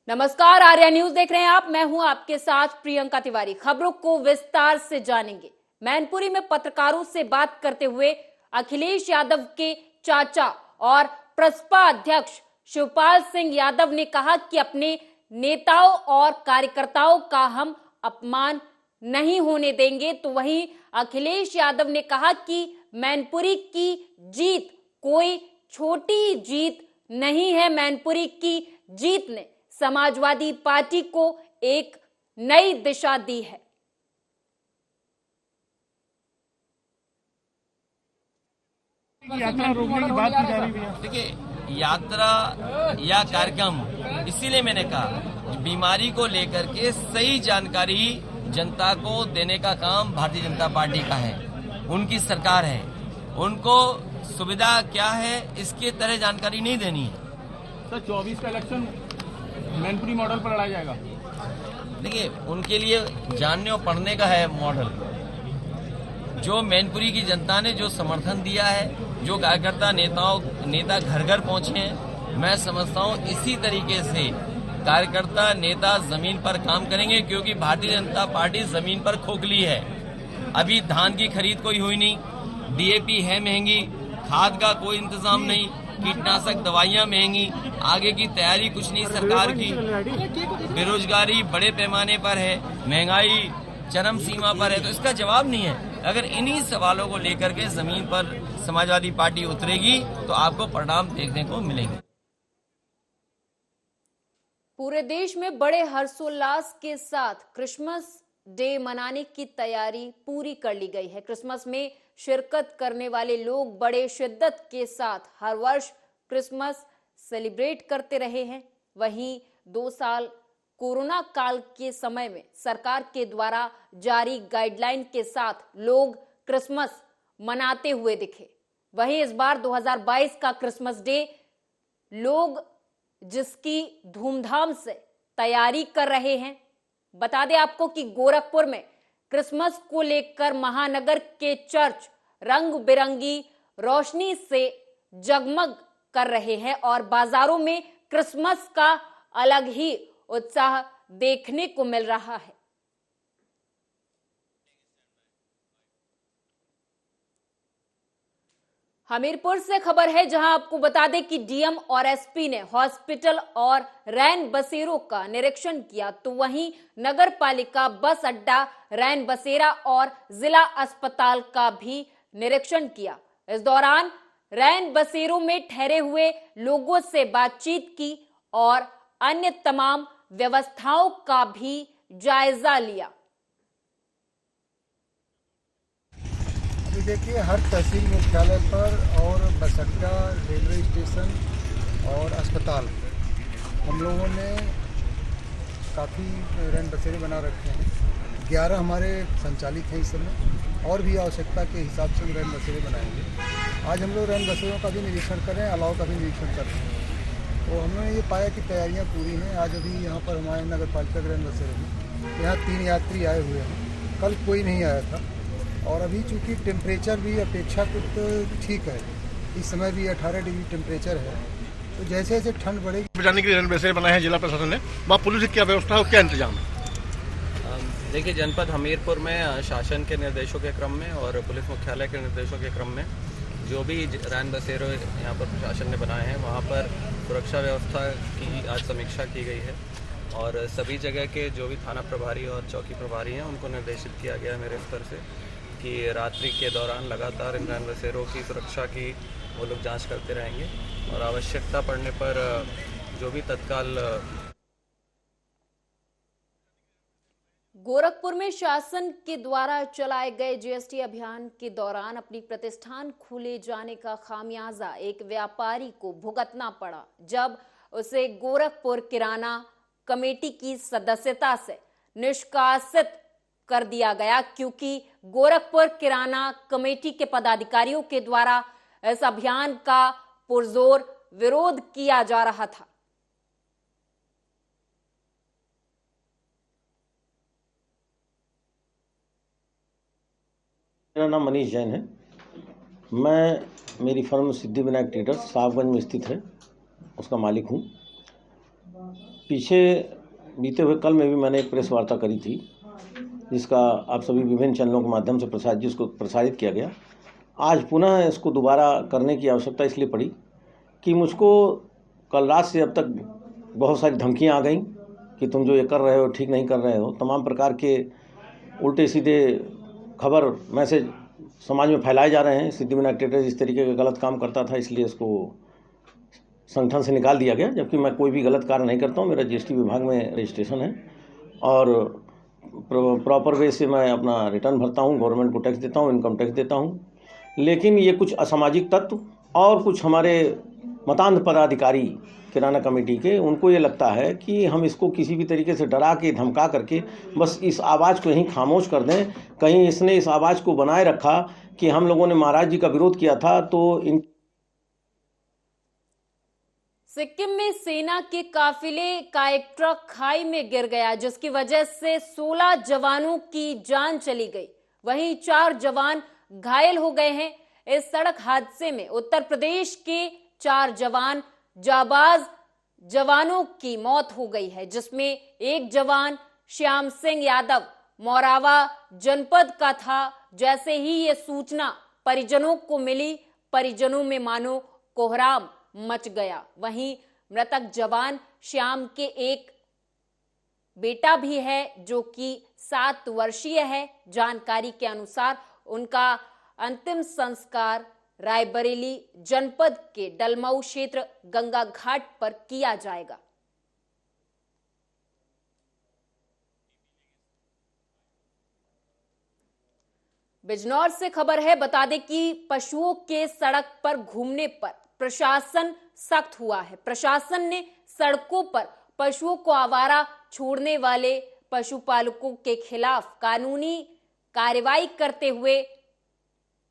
नमस्कार, आर्या न्यूज देख रहे हैं आप। मैं हूं आपके साथ प्रियंका तिवारी। खबरों को विस्तार से जानेंगे। मैनपुरी में पत्रकारों से बात करते हुए अखिलेश यादव के चाचा और प्रसपा अध्यक्ष शिवपाल सिंह यादव ने कहा कि अपने नेताओं और कार्यकर्ताओं का हम अपमान नहीं होने देंगे। तो वहीं अखिलेश यादव ने कहा कि मैनपुरी की जीत कोई छोटी जीत नहीं है। मैनपुरी की जीत ने समाजवादी पार्टी को एक नई दिशा दी है। यात्रा रोकने की बात की जा रही है। देखिए, यात्रा या कार्यक्रम, इसीलिए मैंने कहा बीमारी को लेकर के सही जानकारी जनता को देने का काम भारतीय जनता पार्टी का है, उनकी सरकार है। उनको सुविधा क्या है इसके तरह जानकारी नहीं देनी है। सर, 24 का इलेक्शन मैनपुरी मॉडल पर लड़ा जाएगा। देखिए, उनके लिए जानने और पढ़ने का है मॉडल। जो मैनपुरी की जनता ने जो समर्थन दिया है, जो कार्यकर्ता नेता घर घर पहुंचे हैं, मैं समझता हूं इसी तरीके से कार्यकर्ता नेता जमीन पर काम करेंगे, क्योंकि भारतीय जनता पार्टी जमीन पर खोखली है। अभी धान की खरीद कोई हुई नहीं, डीएपी है महंगी, खाद का कोई इंतजाम नहीं, कीटनाशक दवाइयां महंगी, आगे की तैयारी कुछ नहीं सरकार की, बेरोजगारी बड़े पैमाने पर है, महंगाई चरम सीमा पर है। तो इसका जवाब नहीं है। अगर इन्हीं सवालों को लेकर के जमीन पर समाजवादी पार्टी उतरेगी तो आपको परिणाम देखने को मिलेंगे। पूरे देश में बड़े हर्षोल्लास के साथ क्रिसमस डे मनाने की तैयारी पूरी कर ली गई है। क्रिसमस में शिरकत करने वाले लोग बड़े शिद्दत के साथ हर वर्ष क्रिसमस सेलिब्रेट करते रहे हैं। वहीं 2 साल कोरोना काल के समय में सरकार के द्वारा जारी गाइडलाइन के साथ लोग क्रिसमस मनाते हुए दिखे। वहीं इस बार 2022 का क्रिसमस डे लोग जिसकी धूमधाम से तैयारी कर रहे हैं। बता दें आपको कि गोरखपुर में क्रिसमस को लेकर महानगर के चर्च रंग बिरंगी रोशनी से जगमग कर रहे हैं और बाजारों में क्रिसमस का अलग ही उत्साह देखने को मिल रहा है। हमीरपुर से खबर है, जहां आपको बता दें कि डीएम और एसपी ने हॉस्पिटल और रैन बसेरों का निरीक्षण किया। तो वहीं नगर पालिका बस अड्डा, रैन बसेरा और जिला अस्पताल का भी निरीक्षण किया। इस दौरान रैन बसेरों में ठहरे हुए लोगों से बातचीत की और अन्य तमाम व्यवस्थाओं का भी जायजा लिया। देखिए, हर तहसील मुख्यालय पर और बस अड्डा, रेलवे स्टेशन और अस्पताल पर हम लोगों ने काफ़ी रैन बसेरे बना रखे हैं। 11 हमारे संचालित हैं इस समय, और भी आवश्यकता के हिसाब से हम रैन बसेरे बनाएंगे। आज हम लोग रैन बसेरों का भी निरीक्षण कर रहे हैं, अलाव का भी निरीक्षण कर रहे हैं। तो हमने ये पाया कि तैयारियां पूरी हैं। आज अभी यहाँ पर हमारे नगर पालिका के रैन बसेरे में यहाँ 3 यात्री आए हुए हैं, कल कोई नहीं आया था। और अभी चूंकि टेम्परेचर भी अपेक्षाकृत ठीक है, इस समय भी 18 डिग्री टेम्परेचर है, तो जैसे जैसे ठंड बढ़ेगी। बचाने के लिए रैन बसेरे बनाए हैं जिला प्रशासन ने, वहाँ पुलिस की क्या व्यवस्था है और क्या इंतजाम है? देखिए, जनपद हमीरपुर में शासन के निर्देशों के क्रम में और पुलिस मुख्यालय के निर्देशों के क्रम में जो भी रैन बसेरे यहाँ पर प्रशासन ने बनाए हैं, वहाँ पर सुरक्षा व्यवस्था की आज समीक्षा की गई है और सभी जगह के जो भी थाना प्रभारी और चौकी प्रभारी हैं उनको निर्देशित किया गया है मेरे स्तर से कि रात्रि के दौरान लगातार इन रैन बसेरों की सुरक्षा की वो लोग जांच करते रहेंगे और आवश्यकता पड़ने पर जो भी तत्काल। गोरखपुर में शासन के द्वारा चलाए गए जीएसटी अभियान के दौरान अपनी प्रतिष्ठान खोले जाने का खामियाजा एक व्यापारी को भुगतना पड़ा, जब उसे गोरखपुर किराना कमेटी की सदस्यता से निष्कासित कर दिया गया, क्योंकि गोरखपुर किराना कमेटी के पदाधिकारियों के द्वारा इस अभियान का पुरजोर विरोध किया जा रहा था। मेरा नाम मनीष जैन है। मेरी फर्म सिद्धि विनायक ट्रेडर्स साहबगंज में स्थित है, उसका मालिक हूँ। पीछे बीते हुए कल में भी मैंने एक प्रेस वार्ता करी थी, जिसका आप सभी विभिन्न चैनलों के माध्यम से जिसको प्रसारित किया गया। आज पुनः इसको दोबारा करने की आवश्यकता इसलिए पड़ी कि मुझको कल रात से अब तक बहुत सारी धमकियां आ गईं कि तुम जो ये कर रहे हो ठीक नहीं कर रहे हो। तमाम प्रकार के उल्टे सीधे खबर मैसेज समाज में फैलाए जा रहे हैं। सिद्धिविनायक ट्रेडर्स इस तरीके का गलत काम करता था, इसलिए इसको संगठन से निकाल दिया गया, जबकि मैं कोई भी गलत कार्य नहीं करता हूँ। मेरा जीएसटी विभाग में रजिस्ट्रेशन है और प्रॉपर वे से मैं अपना रिटर्न भरता हूँ, गवर्नमेंट को टैक्स देता हूँ, इनकम टैक्स देता हूँ। लेकिन ये कुछ असामाजिक तत्व और कुछ हमारे मतांध पदाधिकारी किराना कमेटी के, उनको ये लगता है कि हम इसको किसी भी तरीके से डरा के धमका करके बस इस आवाज़ को यहीं खामोश कर दें। कहीं इसने इस आवाज़ को बनाए रखा कि हम लोगों ने महाराज जी का विरोध किया था तो इन सिक्किम में सेना के काफिले का एक ट्रक खाई में गिर गया, जिसकी वजह से 16 जवानों की जान चली गई। वहीं 4 जवान घायल हो गए हैं। इस सड़क हादसे में उत्तर प्रदेश के 4 जवान जाबाज जवानों की मौत हो गई है, जिसमें एक जवान श्याम सिंह यादव मोरावा जनपद का था। जैसे ही ये सूचना परिजनों को मिली, परिजनों में मानो कोहराम मच गया। वहीं मृतक जवान श्याम के एक बेटा भी है जो कि 7 वर्षीय है। जानकारी के अनुसार उनका अंतिम संस्कार रायबरेली जनपद के डलमऊ क्षेत्र गंगा घाट पर किया जाएगा। बिजनौर से खबर है, बता दें कि पशुओं के सड़क पर घूमने पर प्रशासन सख्त हुआ है। प्रशासन ने सड़कों पर पशुओं को आवारा छोड़ने वाले पशुपालकों के खिलाफ कानूनी कार्रवाई करते हुए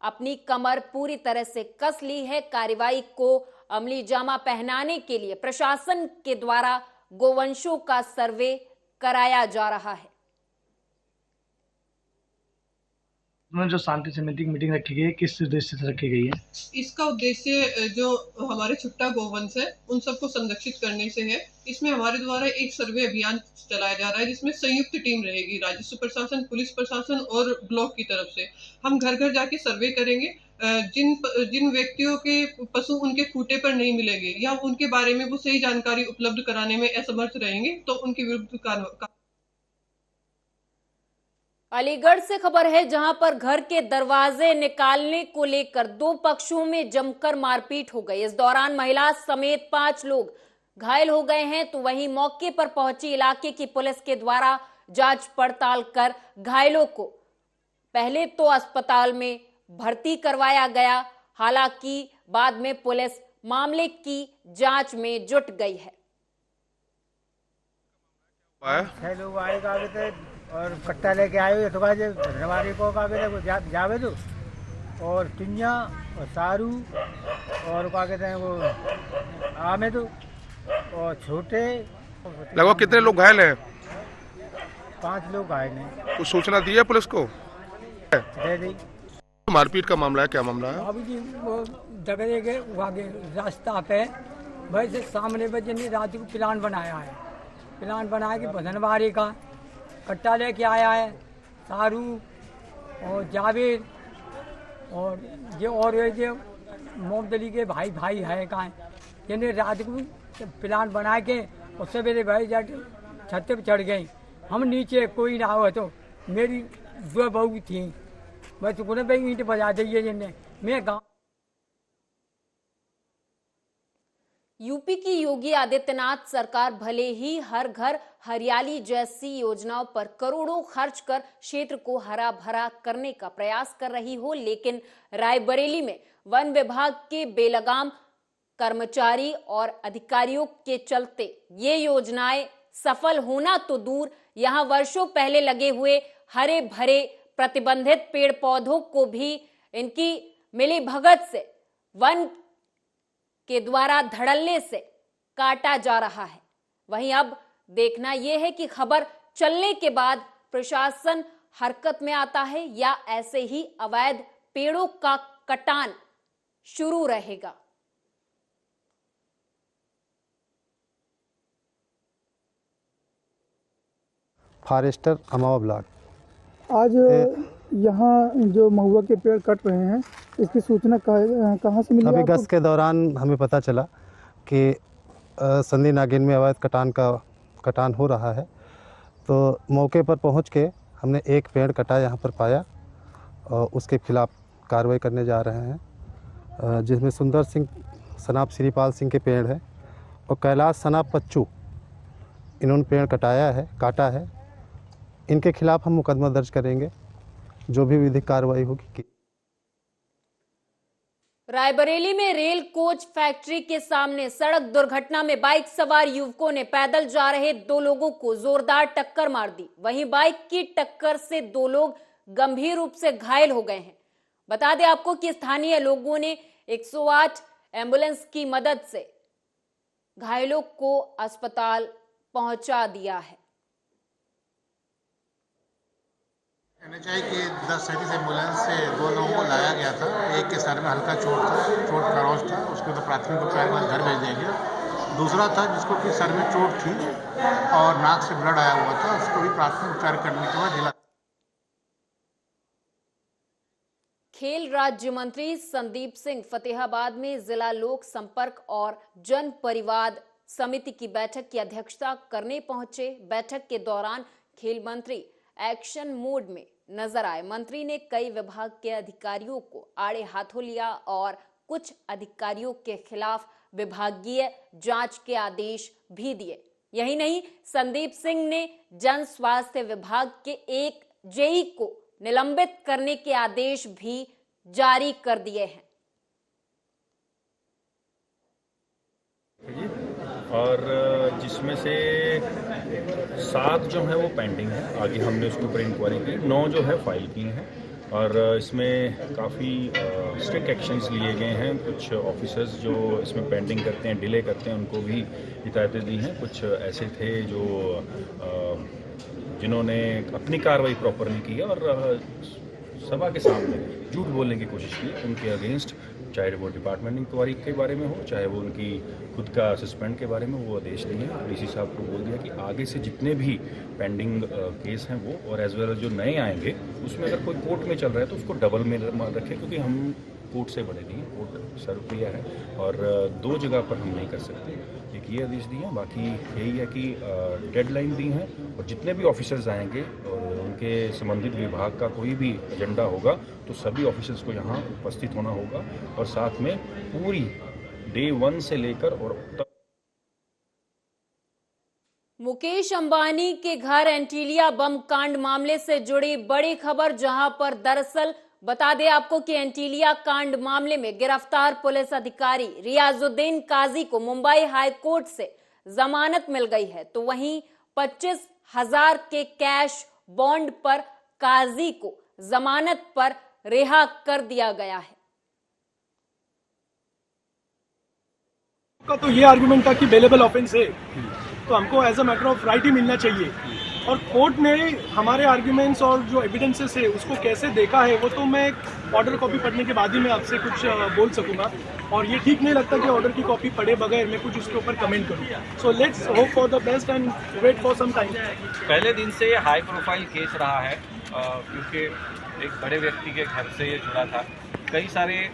अपनी कमर पूरी तरह से कस ली है। कार्रवाई को अमली जामा पहनाने के लिए प्रशासन के द्वारा गोवंशों का सर्वे कराया जा रहा है। जो शांति समिति की मीटिंग रखी गई है, किस उद्देश्य से रखी गई है? इसका उद्देश्य जो हमारे छुट्टा गोवंश है उन सबको संरक्षित करने से है। इसमें हमारे द्वारा एक सर्वे अभियान चलाया जा रहा है, जिसमें संयुक्त टीम रहेगी, राजस्व प्रशासन, पुलिस प्रशासन और ब्लॉक की तरफ से। हम घर घर जाके सर्वे करेंगे। जिन व्यक्तियों के पशु उनके खूंटे पर नहीं मिलेंगे या उनके बारे में वो सही जानकारी उपलब्ध कराने में असमर्थ रहेंगे तो उनके विरुद्ध अलीगढ़ से खबर है, जहां पर घर के दरवाजे निकालने को लेकर 2 पक्षों में जमकर मारपीट हो गई। इस दौरान महिला समेत 5 लोग घायल हो गए हैं। तो वहीं मौके पर पहुंची इलाके की पुलिस के द्वारा जांच पड़ताल कर घायलों को पहले तो अस्पताल में भर्ती करवाया गया। हालांकि बाद में पुलिस मामले की जांच में जुट गई है। 6 लोग आए कागज थे और कट्टा लेके आए हुए तो रवारी को कागज जावेद और टिन्या और सारू और क्या कहते हैं वो आमिद और छोटे। लगभग कितने लोग घायल हैं? 5 लोग घायल हैं। कुछ सूचना दी है पुलिस को? दे दी। मारपीट का मामला है, क्या मामला है? अभी जी वो झगड़े के आगे रास्ता पे वैसे सामने बच्चे ने रात को प्लान बनाया है। प्लान बनाया कि भजनवारी का कट्टा लेके आया है सारू और जावेद और ये और ये मोमदली के भाई है कहाँ, यानी रात को प्लान बना के और सवेरे भाई जाट छत पे चढ़ गई। हम नीचे कोई ना हो तो मेरी 2 बहू थी, बस उन्हें भाई ईंट बजा दिए जिन्हें मैं गाँव। यूपी की योगी आदित्यनाथ सरकार भले ही हर घर हरियाली जैसी योजनाओं पर करोड़ों खर्च कर क्षेत्र को हरा भरा करने का प्रयास कर रही हो, लेकिन रायबरेली में वन विभाग के बेलगाम कर्मचारी और अधिकारियों के चलते ये योजनाएं सफल होना तो दूर, यहां वर्षों पहले लगे हुए हरे भरे प्रतिबंधित पेड़ पौधों को भी इनकी मिली भगत से वन के द्वारा धड़ल्ले से काटा जा रहा है। वहीं अब देखना यह है कि खबर चलने के बाद प्रशासन हरकत में आता है या ऐसे ही अवैध पेड़ों का कटान शुरू रहेगा। फॉरेस्टर अमावा ब्लॉक। आज यहाँ जो महुआ के पेड़ कट रहे हैं, इसकी सूचना कहाँ से मिली? अभी गश्त के दौरान हमें पता चला कि संदी नागिन में अवैध कटान हो रहा है, तो मौके पर पहुंच के हमने एक पेड़ कटा यहाँ पर पाया और उसके खिलाफ कार्रवाई करने जा रहे हैं, जिसमें सुंदर सिंह सनाब श्रीपाल सिंह के पेड़ है और कैलाश सनाब पच्चू, इन्होंने पेड़ काटा है। इनके खिलाफ हम मुकदमा दर्ज करेंगे, जो भी विधिक कार्रवाई होगी। रायबरेली में रेल कोच फैक्ट्री के सामने सड़क दुर्घटना में बाइक सवार युवकों ने पैदल जा रहे 2 लोगों को जोरदार टक्कर मार दी। वहीं बाइक की टक्कर से 2 लोग गंभीर रूप से घायल हो गए हैं। बता दें आपको कि स्थानीय लोगों ने 108 एम्बुलेंस की मदद से घायलों को अस्पताल पहुंचा दिया है। NHI की 1037 एम्बुलेंस से 2 लोगों को लाया गया था। एक के सर में हल्का चोट खरोच था, उसको तो प्राथमिक उपचार के बाद घर भेज दिया गया। दूसरा था जिसको कि सर में चोट थी और नाक से ब्लड आया हुआ था, उसको भी प्राथमिक उपचार करने के बाद जिला। खेल राज्य मंत्री संदीप सिंह फतेहाबाद में जिला लोक संपर्क और जन परिवाद समिति की बैठक की अध्यक्षता करने पहुंचे। बैठक के दौरान खेल मंत्री एक्शन मोड में नजर आए। मंत्री ने कई विभाग के अधिकारियों को आड़े हाथों लिया और कुछ अधिकारियों के खिलाफ विभागीय जांच के आदेश भी दिए। यही नहीं, संदीप सिंह ने जन स्वास्थ्य विभाग के एक जेई को निलंबित करने के आदेश भी जारी कर दिए हैं। और जिसमें से 7 जो है वो पेंडिंग है, आगे हमने उसके ऊपर इंक्वायरी की, 9 जो है फाइल की हैं और इसमें काफ़ी स्ट्रिक्ट एक्शंस लिए गए हैं। कुछ ऑफिसर्स जो इसमें पेंडिंग करते हैं, डिले करते हैं, उनको भी हिदायतें दी हैं। कुछ ऐसे थे जो जिन्होंने अपनी कार्रवाई प्रॉपर नहीं की और सभा के सामने झूठ बोलने की कोशिश की, उनके अगेंस्ट, चाहे वो डिपार्टमेंट इंक्वायरी के बारे में हो, चाहे वो उनकी खुद का सस्पेंड के बारे में, वो आदेश दिए। डीसी साहब को बोल दिया कि आगे से जितने भी पेंडिंग केस हैं वो, और एज वेल जो नए आएंगे उसमें अगर कोई कोर्ट में चल रहा है तो उसको डबल में रखें, क्योंकि हम कोर्ट से बड़े नहीं, कोर्ट सर्व किया है और 2 जगह पर हम नहीं कर सकते। एक ये आदेश दिए हैं, बाकी यही है कि डेडलाइन दी हैं और जितने भी ऑफिसर्स आएंगे और उनके संबंधित विभाग का कोई भी एजेंडा होगा तो सभी ऑफिसर्स को यहाँ उपस्थित होना होगा और साथ में पूरी डे 1 से लेकर और तक। मुकेश अंबानी के घर एंटीलिया बम कांड मामले से जुड़ी बड़ी खबर, जहां पर दरअसल बता दें आपको कि एंटीलिया कांड मामले में गिरफ्तार पुलिस अधिकारी रियाजुद्दीन काजी को मुंबई हाई कोर्ट से जमानत मिल गई है, तो वहीं 25,000 के कैश बॉन्ड पर काजी को जमानत पर रिहा कर दिया गया है। का तो ये आर्गुमेंट था कि बेलेबल ऑफेंस है, तो हमको as a matter of right ही मिलना चाहिए, और कोर्ट ने हमारे आर्ग्यूमेंट्स और जो एविडेंसेस है उसको कैसे देखा है वो तो मैं ऑर्डर कॉपी पढ़ने के बाद ही मैं आपसे कुछ बोल सकूंगा, और ये ठीक नहीं लगता कि ऑर्डर की कॉपी पढ़े बगैर मैं कुछ उसके ऊपर कमेंट करूँ। So let's hope for the best and wait for some time. पहले दिन से हाई प्रोफाइल केस रहा है, क्योंकि एक बड़े व्यक्ति के घर से ये जुड़ा था। कई सारे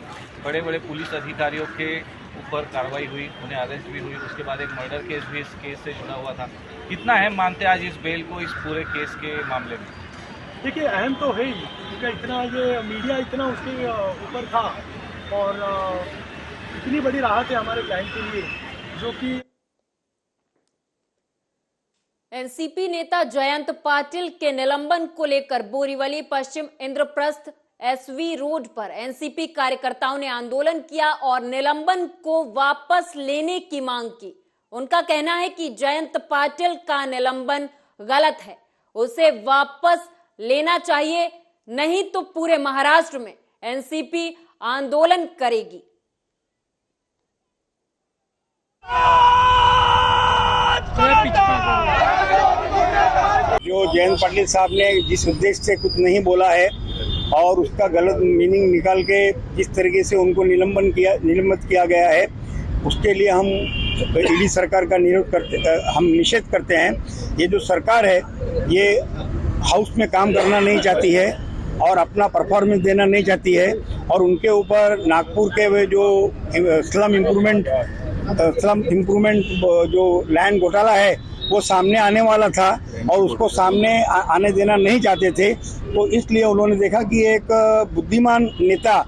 बड़े बड़े पुलिस अधिकारियों के ऊपर कार्रवाई हुई, उन्हें अरेस्ट भी हुई, उसके बाद एक मर्डर केस भी इस केस से जुड़ा हुआ था। कितना अहम मानते हैं आज इस बेल को, इस पूरे केस के मामले में? देखिए, अहम तो है ही, क्योंकि इतना ये मीडिया इतना उसके ऊपर था और इतनी बड़ी राहत है हमारे क्लाइंट के लिए, जो कि एनसीपी नेता जयंत पाटिल के निलंबन को लेकर बोरीवली पश्चिम इंद्रप्रस्थ एसवी रोड पर एनसीपी कार्यकर्ताओं ने आंदोलन किया और निलंबन को वापस लेने की मांग की। उनका कहना है कि जयंत पाटिल का निलंबन गलत है, उसे वापस लेना चाहिए, नहीं तो पूरे महाराष्ट्र में एनसीपी आंदोलन करेगी। जो जयंत पाटिल साहब ने जिस उद्देश्य से कुछ नहीं बोला है और उसका गलत मीनिंग निकाल के जिस तरीके से उनको निलंबित किया गया है, उसके लिए हम ईडी सरकार का हम निषेध करते हैं। ये जो सरकार है ये हाउस में काम करना नहीं चाहती है और अपना परफॉर्मेंस देना नहीं चाहती है, और उनके ऊपर नागपुर के वे जो स्लम इम्प्रूवमेंट जो लैंड घोटाला है वो सामने आने वाला था और उसको सामने आने देना नहीं चाहते थे। तो इसलिए उन्होंने देखा कि एक बुद्धिमान नेता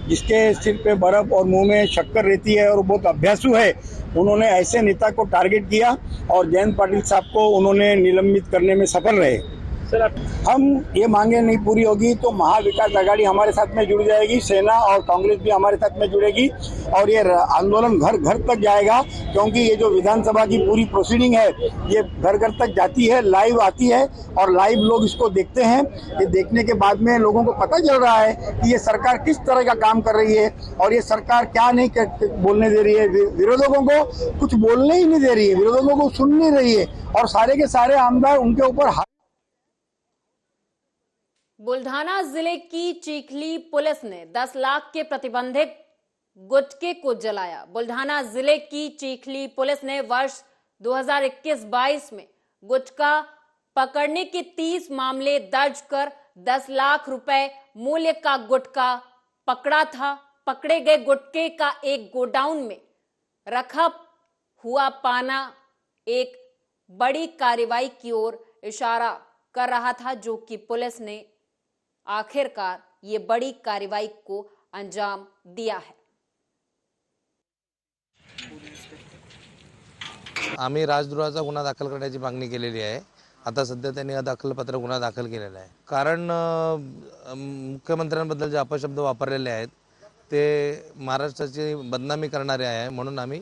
जिसके सिर पे बर्फ और मुंह में शक्कर रहती है और बहुत अभ्यासु है, उन्होंने ऐसे नेता को टारगेट किया और जयंत पाटिल साहब को उन्होंने निलंबित करने में सफल रहे। हम ये मांगे नहीं पूरी होगी तो महाविकास आघाड़ी हमारे साथ में जुड़ जाएगी, सेना और कांग्रेस भी हमारे साथ में जुड़ेगी और ये आंदोलन घर घर तक जाएगा, क्योंकि ये जो विधानसभा की पूरी प्रोसीडिंग है ये घर घर तक जाती है, लाइव आती है और लाइव लोग इसको देखते हैं। ये देखने के बाद में लोगों को पता चल रहा है कि ये सरकार किस तरह का काम कर रही है और ये सरकार क्या नहीं बोलने दे रही है, विरोधकों को कुछ बोलने ही नहीं दे रही है, विरोधकों को सुन नहीं रही है और सारे के सारे आमदार उनके ऊपर। बुल्ढाना जिले की चीखली पुलिस ने 10 लाख के प्रतिबंधित गुटखे को जलाया। बुल्ढाना जिले की चीखली पुलिस ने वर्ष 2021-22 में गुटखा पकड़ने के 30 मामले दर्ज कर 10 लाख रुपए मूल्य का गुटखा पकड़ा था। पकड़े गए गुटखे का एक गोडाउन में रखा हुआ पाना एक बड़ी कार्रवाई की ओर इशारा कर रहा था, जो कि पुलिस ने आखिरकार ये बड़ी कार्रवाई को अंजाम दिया है। आम्ही राजद्रोहाचा गुन्हा दाखल करण्याची मागणी केलेली आहे। आता सध्या त्यांनी अदाखलपत्र गुन्हा दाखल केलेला आहे, कारण मुख्यमंत्र्यांबद्दल जे अपशब्द वापरलेले आहेत ते महाराष्ट्राची बदनामी करणारे आहे, म्हणून आम्ही